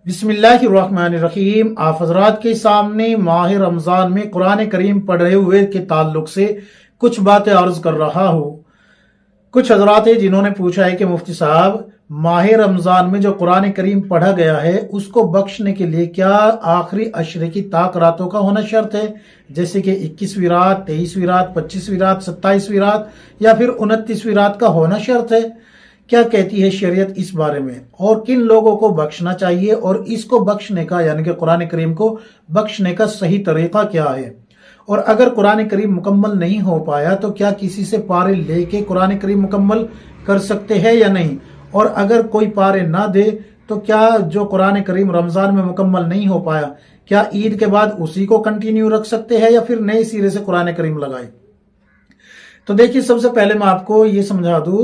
بسم اللہ الرحمن الرحیم۔ آپ حضرات کے سامنے ماہ رمضان میں قرآن کریم پڑھے ہوئے کے تعلق سے کچھ باتیں عرض کر رہا ہوں۔ کچھ حضرات ہیں جنہوں نے پوچھا ہے کہ مفتی صاحب ماہ رمضان میں جو قرآن کریم پڑھا گیا ہے اس کو بخشنے کے لیے کیا آخری عشرے کی طاق راتوں کا ہونا شرط ہے، جیسے کہ 21ویں رات، 23ویں رات، 25ویں رات، 27ویں رات یا پھر 29ویں رات کا ہونا شرط ہے؟ کیا کہتی ہے شریعت اس بارے میں، اور کن لوگوں کو بخشنا چاہیے، اور اس کو بخشنے کا یعنی کہ قرآن کریم کو بخشنے کا صحیح طریقہ کیا ہے؟ اور اگر قرآن کریم مکمل نہیں ہو پایا تو کیا کسی سے پارے لے کے قرآن کریم مکمل کر سکتے ہیں یا نہیں؟ اور اگر کوئی پارے نہ دے تو کیا جو قرآن کریم رمضان میں مکمل نہیں ہو پایا کیا عید کے بعد اسی کو کنٹینیو رکھ سکتے ہیں یا پھر نئے سرے سے قرآن کریم لگائے؟ تو دیکھیے، سب سے پہلے میں آپ کو یہ سمجھا دوں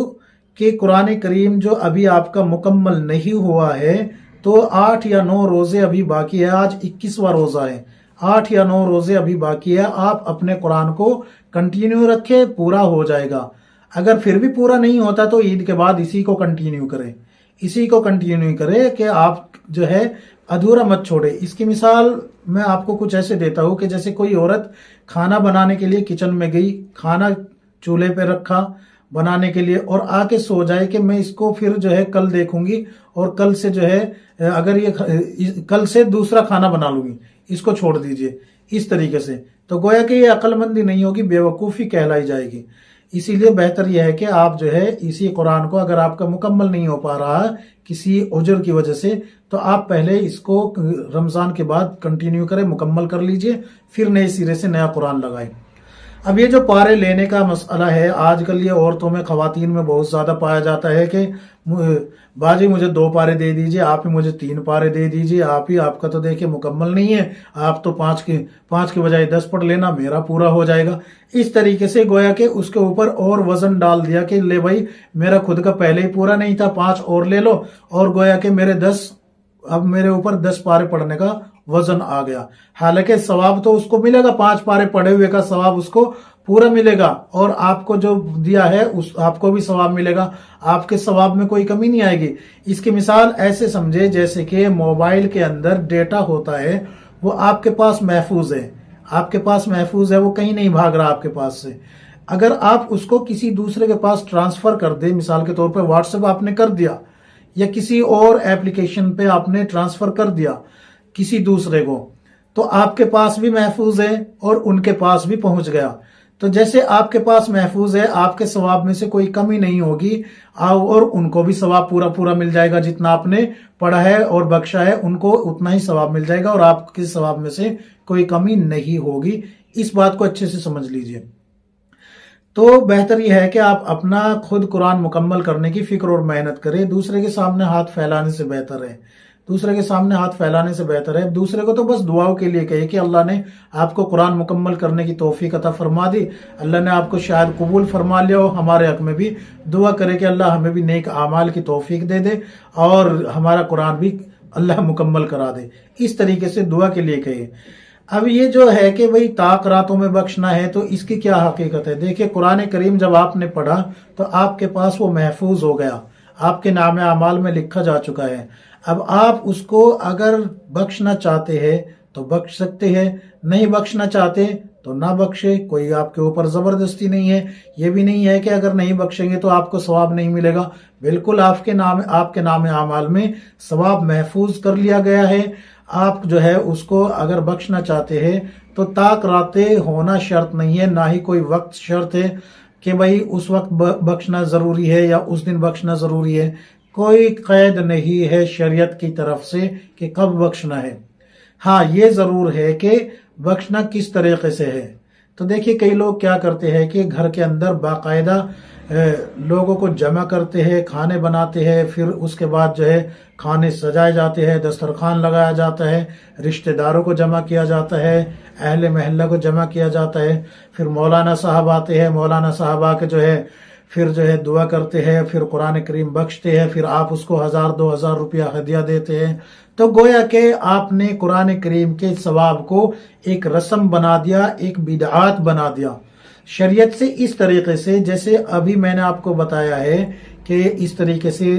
کہ قرآن کریم جو ابھی آپ کا مکمل نہیں ہوا ہے تو 8 یا 9 روزے ابھی باقی ہے۔ آج 21واں روزہ ہے، 8 یا 9 روزے ابھی باقی ہے۔ آپ اپنے قرآن کو کنٹینیو رکھے، پورا ہو جائے گا۔ اگر پھر بھی پورا نہیں ہوتا تو عید کے بعد اسی کو کنٹینیو کرے کہ آپ جو ہے ادھورا مت چھوڑے۔ اس کی مثال میں آپ کو کچھ ایسے دیتا ہوں کہ جیسے کوئی عورت کھانا بنانے کے لیے کچن میں گئی، کھانا چولہے پہ رکھا بنانے کے لیے اور آ کے سو جائے کہ میں اس کو پھر جو ہے کل دیکھوں گی، اور کل سے جو ہے اگر یہ کل سے دوسرا کھانا بنا لوں گی، اس کو چھوڑ دیجئے، اس طریقے سے تو گویا کہ یہ عقل مندی نہیں ہوگی، بے وقوفی کہلائی جائے گی۔ اسی لیے بہتر یہ ہے کہ آپ جو ہے اسی قرآن کو اگر آپ کا مکمل نہیں ہو پا رہا کسی عذر کی وجہ سے تو آپ پہلے اس کو رمضان کے بعد کنٹینیو کریں، مکمل کر لیجئے، پھر نئے سرے سے نیا قرآن لگائیں۔ اب یہ جو پارے لینے کا مسئلہ ہے آج کل یہ عورتوں میں، خواتین میں بہت زیادہ پایا جاتا ہے کہ باجی مجھے 2 پارے دے دیجئے، آپ ہی مجھے 3 پارے دے دیجئے، آپ کا تو دیکھیں مکمل نہیں ہے، آپ تو 5 کے بجائے 10 پڑھ لینا، میرا پورا ہو جائے گا۔ اس طریقے سے گویا کہ اس کے اوپر اور وزن ڈال دیا کہ لے بھائی میرا خود کا پہلے ہی پورا نہیں تھا، 5 اور لے لو، اور گویا کہ اب میرے اوپر 10 پارے پڑھنے کا وزن آ گیا۔ حالانکہ ثواب تو اس کو ملے گا، 5 پارے پڑھے ہوئے کا ثواب اس کو پورا ملے گا، اور آپ کو جو دیا ہے آپ کو بھی ثواب ملے گا، آپ کے ثواب میں کوئی کمی نہیں آئے گی۔ اس کی مثال ایسے سمجھے جیسے کہ موبائل کے اندر ڈیٹا ہوتا ہے، وہ آپ کے پاس محفوظ ہے، وہ کہیں نہیں بھاگ رہا آپ کے پاس سے۔ اگر آپ اس کو کسی دوسرے کے پاس ٹرانسفر کر دیں، مثال کے طور پر واٹس ایپ آپ نے کر دیا یا کسی اور ایپلیکیشن پہ آپ نے ٹرانسفر کر دیا کسی دوسرے کو، تو آپ کے پاس بھی محفوظ ہے اور ان کے پاس بھی پہنچ گیا۔ تو جیسے آپ کے پاس محفوظ ہے، آپ کے ثواب میں سے کوئی کمی نہیں ہوگی، اور ان کو بھی ثواب پورا مل جائے گا، جتنا آپ نے پڑھا ہے اور بخشا ہے ان کو اتنا ہی ثواب مل جائے گا، اور آپ کے ثواب میں سے کوئی کمی نہیں ہوگی۔ اس بات کو اچھے سے سمجھ لیجئے۔ تو بہتر یہ ہے کہ آپ اپنا خود قرآن مکمل کرنے کی فکر اور محنت کریں، دوسرے کے سامنے ہاتھ پھیلانے سے بہتر ہے۔ دوسرے کو تو بس دعاؤں کے لیے کہے کہ اللہ نے آپ کو قرآن مکمل کرنے کی توفیق عطا فرما دی، اللہ نے آپ کو شاید قبول فرما لیا ہو، ہمارے حق میں بھی دعا کرے کہ اللہ ہمیں بھی نیک اعمال کی توفیق دے دے اور ہمارا قرآن بھی اللہ مکمل کرا دے، اس طریقے سے دعا کے لیے کہے۔ اب یہ جو ہے کہ بھئی طاق راتوں میں بخشنا ہے تو اس کی کیا حقیقت ہے؟ دیکھیں، قرآن کریم جب آپ نے پڑھا تو آپ کے پاس وہ محفوظ ہو گیا، آپ کے نام اعمال میں لکھا جا چکا ہے۔ اب آپ اس کو اگر بخشنا چاہتے ہیں تو بخش سکتے ہیں، نہیں بخشنا چاہتے تو نہ بخشے، کوئی آپ کے اوپر زبردستی نہیں ہے۔ یہ بھی نہیں ہے کہ اگر نہیں بخشیں گے تو آپ کو ثواب نہیں ملے گا، بالکل آپ کے نام اعمال میں ثواب محفوظ کر لیا گیا ہے۔ آپ جو ہے اس کو اگر بخشنا چاہتے ہیں تو طاق راتیں ہونا شرط نہیں ہے، نہ ہی کوئی وقت شرط ہے کہ بھئی اس وقت بخشنا ضروری ہے یا اس دن بخشنا ضروری ہے، کوئی قید نہیں ہے شریعت کی طرف سے کہ کب بخشنا ہے۔ ہاں، یہ ضرور ہے کہ بخشنا کس طریقے سے ہے۔ تو دیکھیے، کئی لوگ کیا کرتے ہیں کہ گھر کے اندر باقاعدہ لوگوں کو جمع کرتے ہیں، کھانے بناتے ہیں، پھر اس کے بعد جو ہے کھانے سجائے جاتے ہیں، دسترخوان لگایا جاتا ہے، رشتہ داروں کو جمع کیا جاتا ہے، اہل محلہ کو جمع کیا جاتا ہے، پھر مولانا صاحب آتے ہیں، مولانا صاحب آ کے جو ہے دعا کرتے ہیں، پھر قرآن کریم بخشتے ہیں، پھر آپ اس کو 1000-2000 روپیہ ہدیہ دیتے ہیں۔ تو گویا کہ آپ نے قرآن کریم کے ثواب کو ایک رسم بنا دیا، ایک بدعات بنا دیا شریعت سے، اس طریقے سے جیسے ابھی میں نے آپ کو بتایا ہے کہ اس طریقے سے